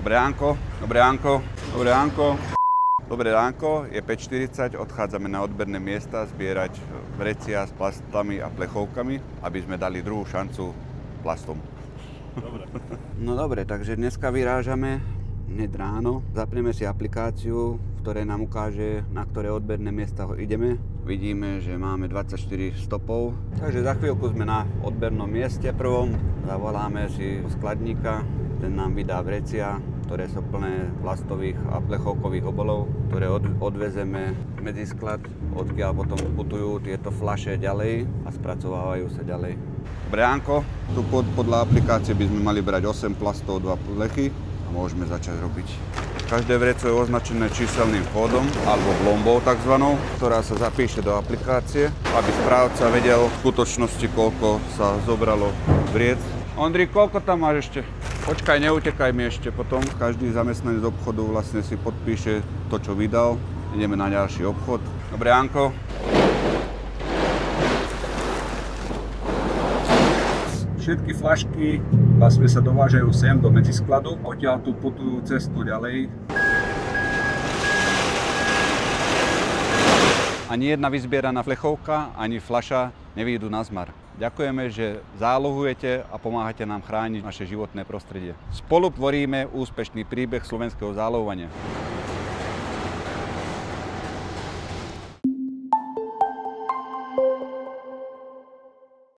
Dobré ránko, dobré ránko, dobré ránko. Dobré ránko, je 5:40, odchádzame na odberné miesta zbierať vrecia s plastami a plechovkami, aby sme dali druhú šancu plastom. Dobre. No dobre, takže dneska vyrážame hneď ráno. Zapneme si aplikáciu, v ktorej nám ukáže, na ktoré odberné miesta ideme. Vidíme, že máme 24 stopov. Takže za chvíľku sme na odbernom mieste prvom. Zavoláme si skladníka, ten nám vydá vrecia, ktoré sú plné plastových a plechovkových obalov, ktoré odvezeme medzi sklad, odkiaľ potom putujú tieto fľaše ďalej a spracovávajú sa ďalej. Dobré ránko, tu podľa aplikácie by sme mali brať 8 plastov, 2 plechy a môžeme začať robiť. Každé vreco je označené číselným kódom alebo plombou takzvanou, ktorá sa zapíše do aplikácie, aby správca vedel v skutočnosti, koľko sa zobralo vriec. Ondri, koľko tam máš ešte? Počkaj, neutekaj mi ešte potom. Každý zamestnanec obchodu vlastne si podpíše to, čo vydal. Ideme na ďalší obchod. Dobré ránko. Všetky fľašky vlastne sa dovážajú sem do medziskladu. Odtiaľ tu putujú cestu ďalej. Ani jedna vyzbieraná plechovka, ani fľaša nevyjdú na zmar. Ďakujeme, že zálohujete a pomáhate nám chrániť naše životné prostredie. Spolu tvoríme úspešný príbeh slovenského zálohovania.